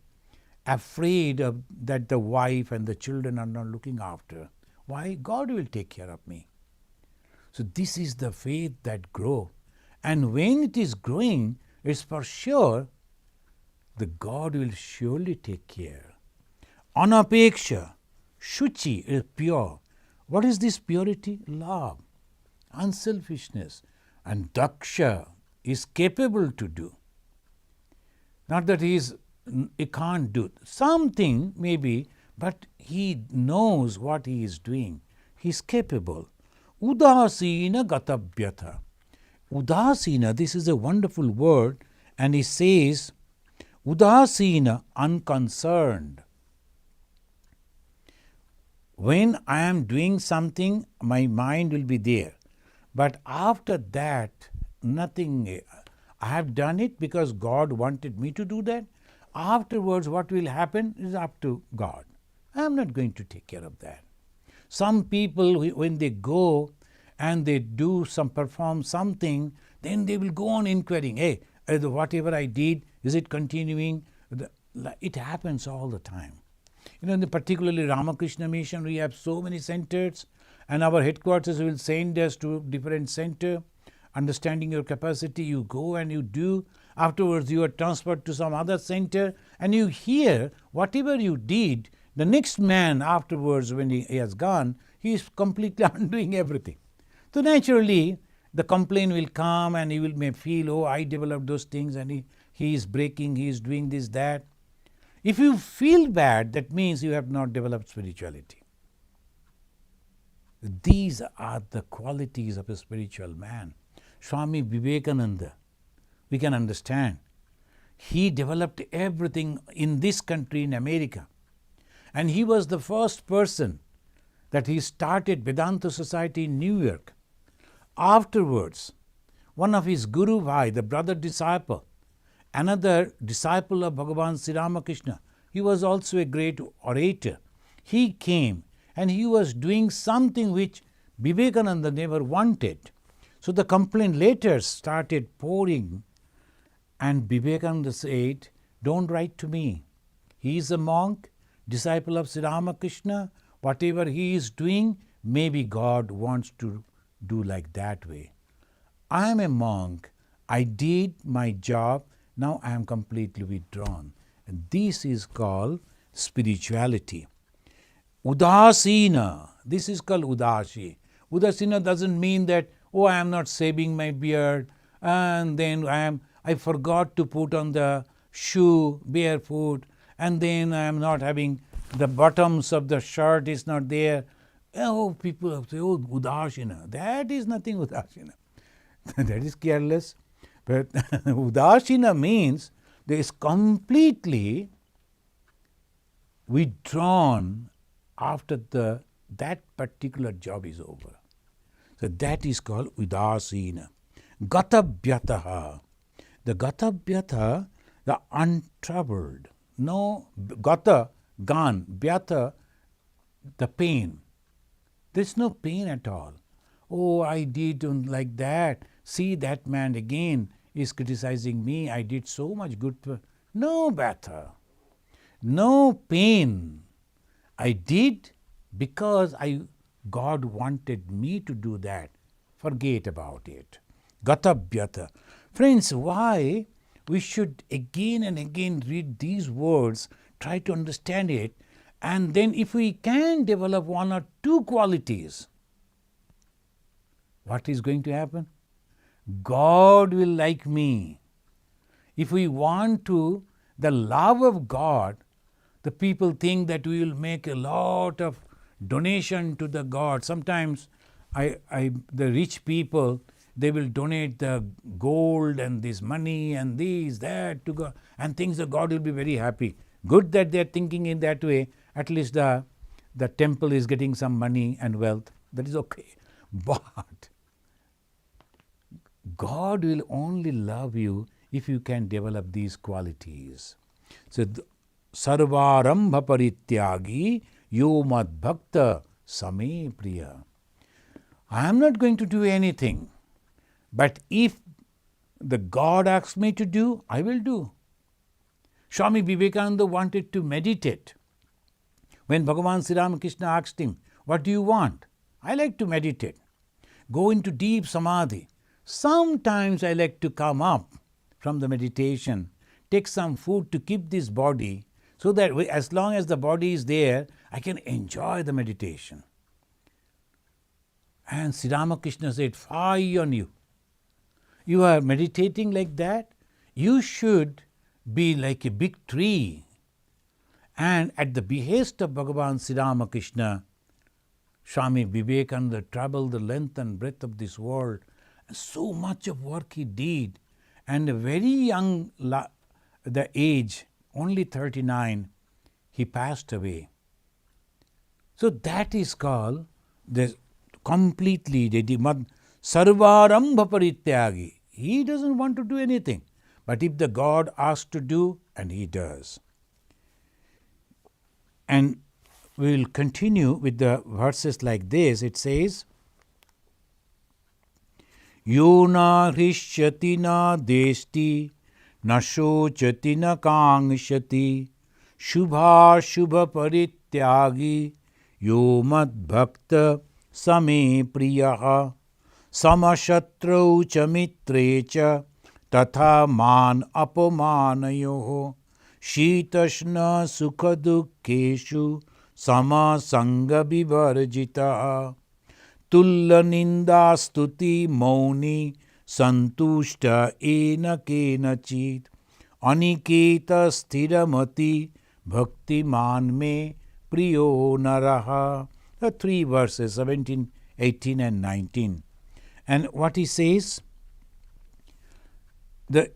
afraid of that the wife and the children are not looking after. Why? God will take care of me. So this is the faith that grows. And when it is growing, it's for sure the God will surely take care. Anapeksha, Shuchi is pure. What is this purity? Love, unselfishness. And Daksha is capable to do. Not that he can't do something, maybe, but he knows what he is doing. He is capable. Udasina gatabhyatha. Udasina, this is a wonderful word, and he says, Udasina, unconcerned. When I am doing something, my mind will be there. But after that, nothing. I have done it because God wanted me to do that. Afterwards, what will happen is up to God. I am not going to take care of that. Some people, when they go and they perform something, then they will go on inquiring, hey, whatever I did, is it continuing? It happens all the time. In the particularly Ramakrishna Mission, we have so many centers, and our headquarters will send us to different center. Understanding your capacity, you go and you do. Afterwards, you are transferred to some other center, and you hear whatever you did. The next man afterwards, when he has gone, he is completely undoing everything. So naturally, the complaint will come, and he may feel, oh, I developed those things, and he is breaking, he is doing this, that. If you feel bad, that means you have not developed spirituality. These are the qualities of a spiritual man. Swami Vivekananda, we can understand. He developed everything in this country, in America. And he was the first person that he started Vedanta Society in New York. Afterwards, one of his Guru Bhai, the brother disciple, another disciple of Bhagavan Sri Ramakrishna, he was also a great orator. He came and he was doing something which Vivekananda never wanted. So the complaint letters started pouring, and Vivekananda said, don't write to me. He is a monk, disciple of Sri Ramakrishna. Whatever he is doing, maybe God wants to do like that way. I am a monk. I did my job. Now I am completely withdrawn. And this is called spirituality. Udasina. This is called Udasi. Udasina doesn't mean that, oh, I am not shaving my beard, and then I forgot to put on the shoe barefoot, and then I am not having the bottoms of the shirt is not there. Oh, people say, oh, Udasina. That is nothing Udasina. That is careless. But Udasina means there is completely withdrawn after that particular job is over. So that is called Udasina. Gatabhyataha. The Gatabhyata, the untroubled. No, Gata, gone. Byata, the pain. There's no pain at all. Oh, I did like that. See, that man again is criticizing me. I did so much good. No bhatha. No pain. I did because God wanted me to do that. Forget about it. Gatabhyata. Friends, why we should again and again read these words, try to understand it, and then if we can develop one or two qualities, what is going to happen? God will like me. If we want to, the love of God, the people think that we will make a lot of donation to the God. Sometimes the rich people, they will donate the gold and this money and this, that to God, and thinks that God will be very happy. Good that they are thinking in that way. At least the temple is getting some money and wealth. That is okay. But God will only love you if you can develop these qualities. So, sarvarambha parityagi yo mad bhakta same priya. I am not going to do anything, but if the God asks me to do, I will do. Swami Vivekananda wanted to meditate. When Bhagavan Sri Ramakrishna asked him, what do you want? I like to meditate. Go into deep samadhi. Sometimes I like to come up from the meditation, take some food to keep this body, so that as long as the body is there, I can enjoy the meditation. And Sri Ramakrishna said, fie on you. You are meditating like that? You should be like a big tree. And at the behest of Bhagavan Sri Ramakrishna, Swami Vivekananda traveled the length and breadth of this world. And so much of work he did. And a very young, the age, only 39, he passed away. So that is called the completely sarvarambha parityagi. He doesn't want to do anything. But if the God asks to do, and he does. And we will continue with the verses like this. It says, Yo na hrishyati na desti, na shochati na kangshati, shubha shubha parityagi, yo mad bhakta same priyaha, samashatrau cha mitre cha, tatha man apamanayoho, shitashna sukha dukkeshu, sama sanga vivarjitaha. Tulla ninda stuti mauni santushta ena kenachit aniketa sthiramati bhakti man me priyo naraha. The 3 verses, 17, 18 and 19. And what he says, na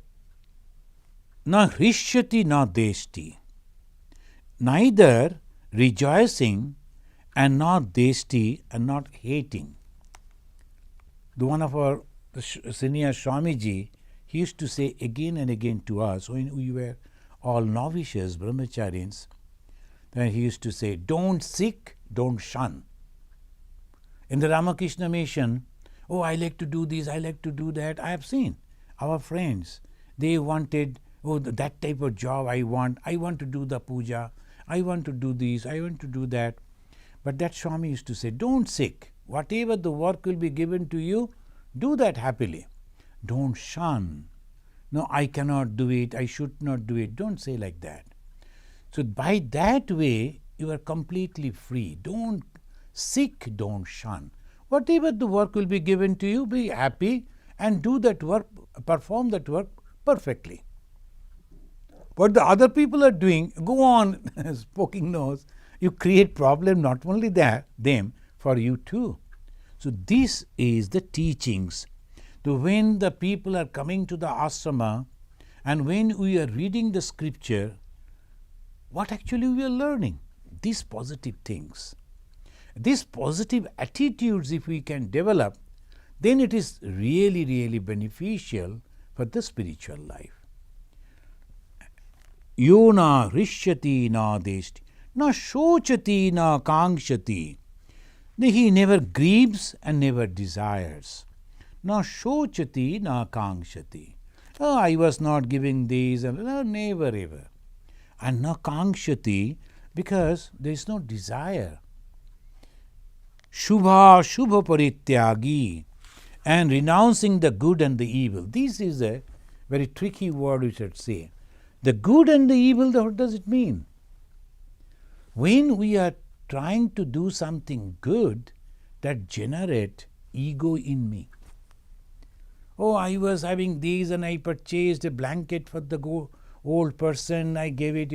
hrishyati na desti, neither rejoicing and not desti and not hating. The one of our senior Swamiji, he used to say again and again to us when we were all novices, brahmacharyans, then he used to say, don't seek, don't shun. In the Ramakrishna mission, oh, I like to do this, I like to do that. I have seen our friends, they wanted, oh, that type of job I want to do the puja, I want to do this, I want to do that. But that Swami used to say, don't seek. Whatever the work will be given to you, do that happily. Don't shun. No, I cannot do it, I should not do it. Don't say like that. So by that way, you are completely free. Don't seek, don't shun. Whatever the work will be given to you, be happy and do that work, perform that work perfectly. What the other people are doing, go on poking nose. You create problem not only them, for you too. So this is the teachings. So when the people are coming to the ashrama and when we are reading the scripture, what actually we are learning? These positive things. These positive attitudes if we can develop, then it is really, really beneficial for the spiritual life. Yo na hrishyati na desti, na shochati na kangshati. He never grieves and never desires. Na shochati na kangshati. Oh, I was not giving these, and no, never ever. And na kangshati, because there is no desire. Shubha shubha parityagi. and renouncing the good and the evil. This is a very tricky word we should say. The good and the evil, what does it mean? When we are trying to do something good, that generate ego in me. Oh, I was having these and I purchased a blanket for the old person, I gave it,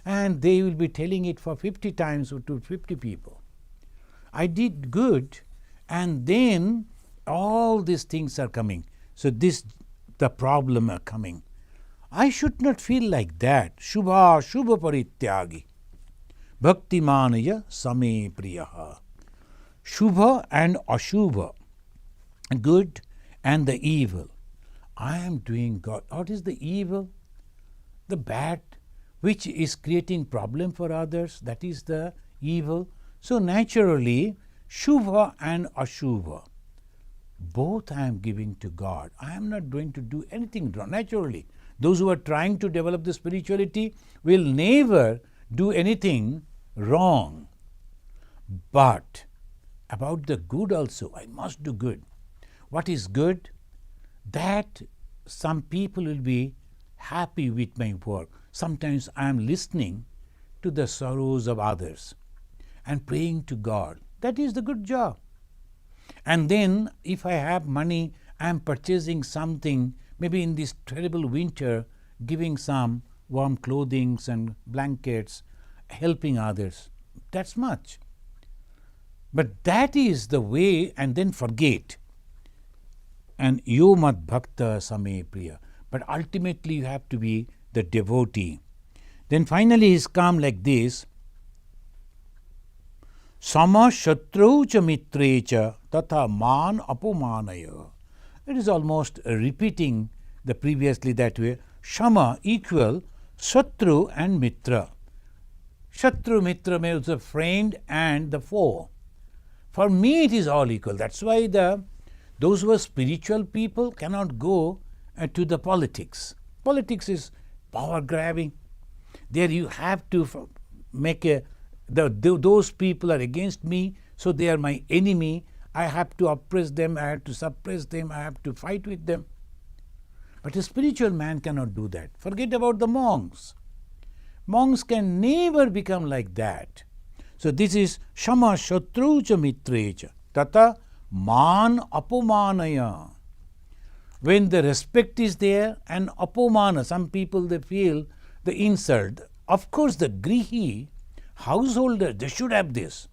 and they will be telling it for 50 times to 50 people. I did good, and then all these things are coming. So the problem are coming. I should not feel like that. Shubha Shubha Parityagi. Bhaktimanaya Same Priyaha. Shubha and Ashubha. Good and the evil. I am doing God. What is the evil? The bad, which is creating problem for others. That is the evil. So naturally, Shubha and Ashubha, both I am giving to God. I am not going to do anything wrong. Naturally, those who are trying to develop the spirituality will never do anything wrong. But about the good also, I must do good. What is good? That some people will be happy with my work. Sometimes I am listening to the sorrows of others and praying to God. That is the good job. And then if I have money, I am purchasing something, maybe in this terrible winter, giving some warm clothing and blankets, helping others. That's much. But that is the way, and then forget. And yo mat bhakta same priya. But ultimately you have to be the devotee. Then finally he's come like this. Sama shatrau cha mitre cha tatha man apumanaya. It is almost repeating the previously that way. Shama equal Shatru and Mitra. Shatru, Mitra means a friend and the foe. For me it is all equal. That's why those who are spiritual people cannot go to the politics. Politics is power grabbing. There you have to make those people are against me, so they are my enemy. I have to oppress them, I have to suppress them, I have to fight with them. But a spiritual man cannot do that. Forget about the monks. Monks can never become like that. So this is Shama Shatrucha Mitrecha Tata Man Apomanaya. When the respect is there and apomana, some people they feel the insult. Of course the grihi, householder, they should have this.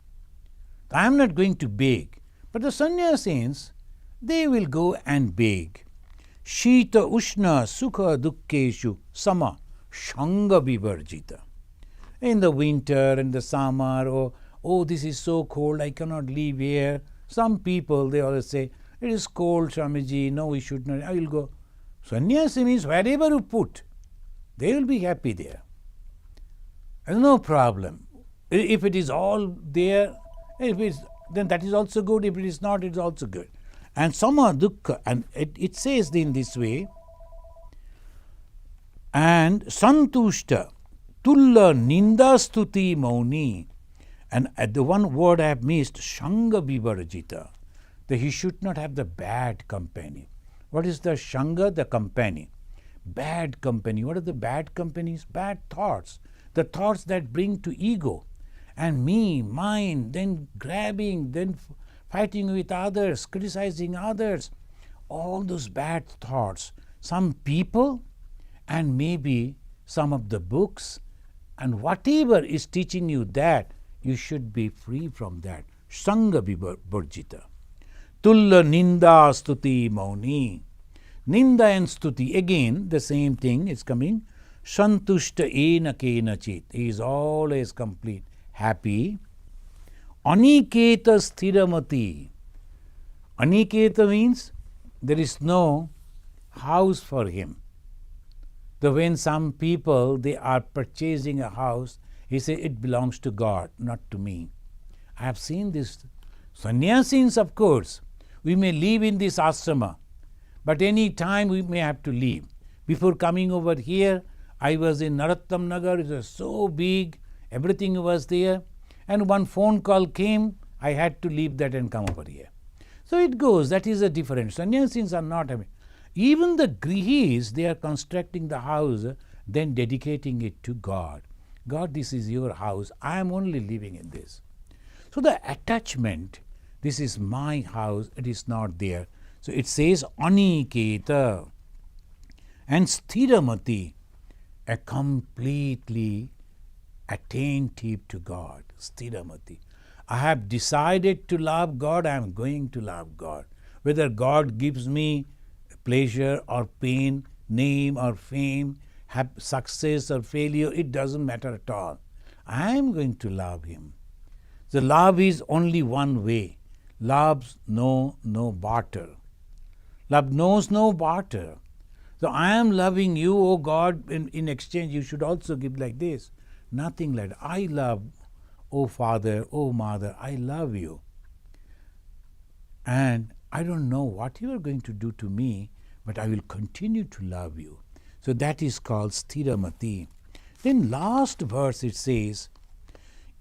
I am not going to beg. But the sannyasins, they will go and beg. Shita Ushna Sukha Dukkeshu Sama Shanga Vivarjita. In the winter and the summer, oh, this is so cold, I cannot live here. Some people, they always say, it is cold, Swamiji, no, we should not, I will go. Sannyasi means wherever you put, they will be happy there. There's no problem. If it is all there, then that is also good. If it is not, it is also good. And Sama Dukkha, and it says in this way, and Santushta, Tulla Ninda Stuti Mauni, and at the one word I have missed, Shanga Vivarjita, that he should not have the bad company. What is the Shanga? The company. Bad company. What are the bad companies? Bad thoughts. The thoughts that bring to ego. And me, mine, then grabbing, then fighting with others, criticizing others. All those bad thoughts. Some people and maybe some of the books and whatever is teaching you that, you should be free from that. Sangha Vivarjita. Tulla Ninda Stuti Mauni. Ninda and Stuti, again the same thing is coming. Santushta ena kena chit. He is always complete, happy. Aniketa sthiramati. Aniketa means there is no house for him. When some people, they are purchasing a house, he says it belongs to God, not to me. I have seen this. Sannyasins, of course, we may live in this ashrama, but any time we may have to leave. Before coming over here, I was in Narottam Nagar, it was so big, everything was there, and one phone call came, I had to leave that and come over here. So it goes, that is a difference. Sannyasis are not having. Even the grihis, they are constructing the house, then dedicating it to God. God, this is your house. I am only living in this. So the attachment, this is my house, it is not there. So it says aniketa and sthiramati, a completely attentive to God. Sthiramati. I have decided to love God, I am going to love God. Whether God gives me pleasure or pain, name or fame, success or failure, it doesn't matter at all. I am going to love Him. The love is only one way. Love knows no barter. Love knows no barter. So I am loving you, oh God, in exchange you should also give like this. Nothing like that. I love, oh Father, oh Mother, I love you. And I don't know what you are going to do to me, but I will continue to love you. So that is called sthiramati. Then last verse it says,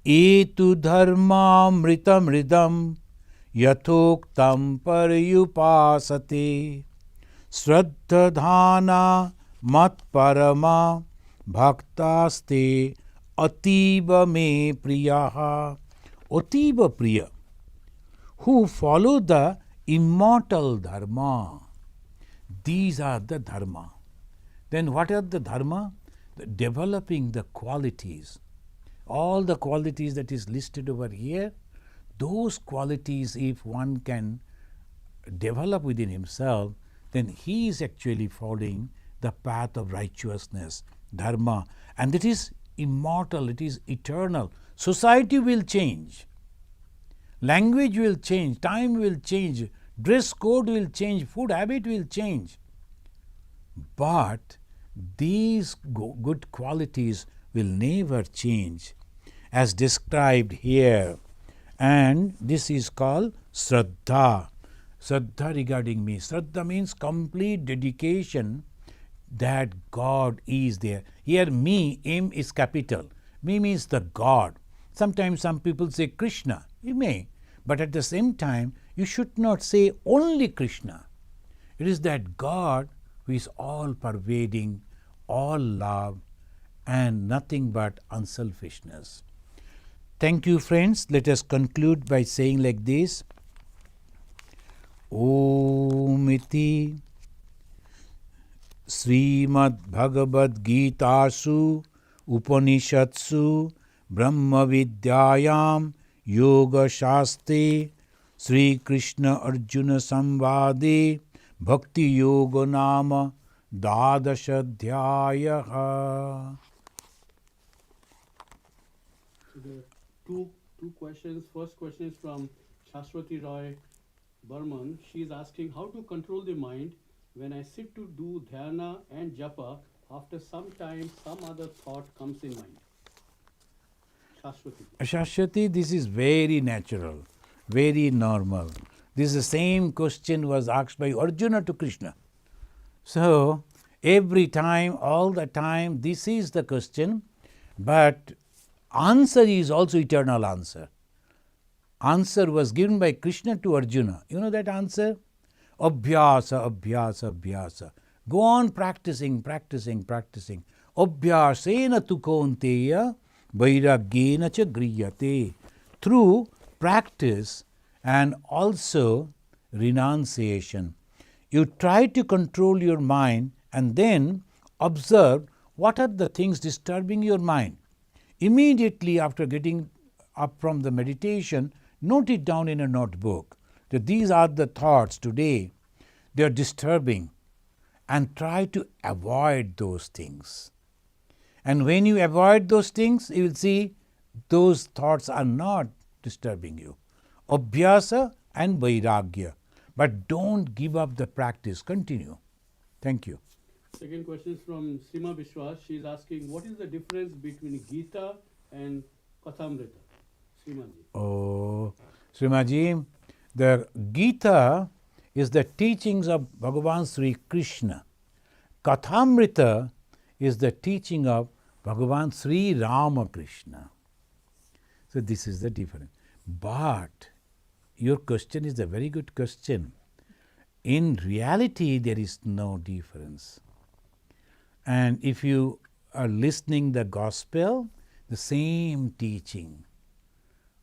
etu dharma mritam ridam yathoktam paryupasate Shraddhadhana mat parama bhaktaste atiba me priyaha. Atiba priya, who follow the immortal dharma. These are the dharma. Then what are the dharma? Developing the qualities. All the qualities that is listed over here, those qualities if one can develop within himself, then he is actually following the path of righteousness, dharma. And it is immortal, it is eternal. Society will change. Language will change, time will change, dress code will change, food habit will change. But these good qualities will never change, as described here. And this is called Shraddha. Shraddha regarding me. Shraddha means complete dedication that God is there. Here me, M is capital. Me means the God. Sometimes some people say Krishna. You may. But at the same time, you should not say only Krishna. It is that God who is all pervading, all love, and nothing but unselfishness. Thank you, friends. Let us conclude by saying like this. Om iti Srimad Bhagavad Gitasu Upanishatsu Brahma Vidyayam Yoga Shaste Sri Krishna Arjuna Samvade Bhakti Yoga Nama Dadashadhyayaha. There are two questions. First question is from Shashwati Roy Burman. She is asking how to control the mind when I sit to do dhyana and japa. After some time, some other thought comes in mind. Shashwati. Shashwati, this is very natural, very normal. This is the same question was asked by Arjuna to Krishna. So, every time, all the time, this is the question, but answer is also eternal answer. Answer was given by Krishna to Arjuna. You know that answer? Abhyasa, abhyasa, abhyasa. Go on practicing, practicing, practicing. Abhyasena tu kaunteya vairagyena cha griyate. Through practice and also renunciation. You try to control your mind and then observe what are the things disturbing your mind. Immediately after getting up from the meditation, note it down in a notebook that these are the thoughts today, they are disturbing, and try to avoid those things. And when you avoid those things, you will see those thoughts are not disturbing you. Abhyasa and vairagya. But don't give up the practice. Continue. Thank you. Second question is from Sima Bishwas. She is asking what is the difference between Gita and Kathamrita? Srimaji. Oh, Srimaji, the Gita is the teachings of Bhagavan Sri Krishna. Kathamrita is the teaching of Bhagavan Sri Ramakrishna. So this is the difference. But Your question is a very good question. In reality, there is no difference. And if you are listening the gospel, the same teaching.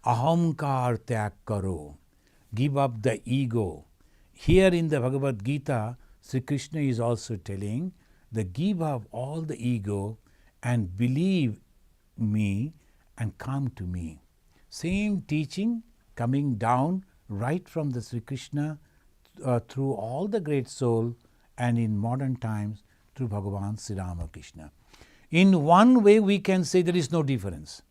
Ahamkar tyag karo. Give up the ego. Here in the Bhagavad Gita, Sri Krishna is also telling that give up all the ego and believe me and come to me. Same teaching coming down right from the Sri Krishna through all the great soul, and in modern times through Bhagavan Sri Ramakrishna. In one way we can say there is no difference.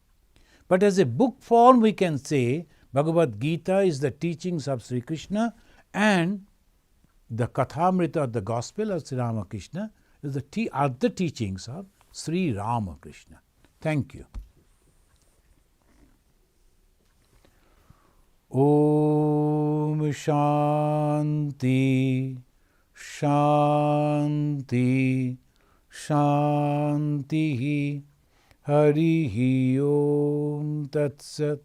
But as a book form we can say Bhagavad Gita is the teachings of Sri Krishna, and the Kathamrita, the Gospel of Sri Ramakrishna, is are the teachings of Sri Ramakrishna. Thank you. Om Shanti, Shanti, Shanti. Harihi Om Tat Sat.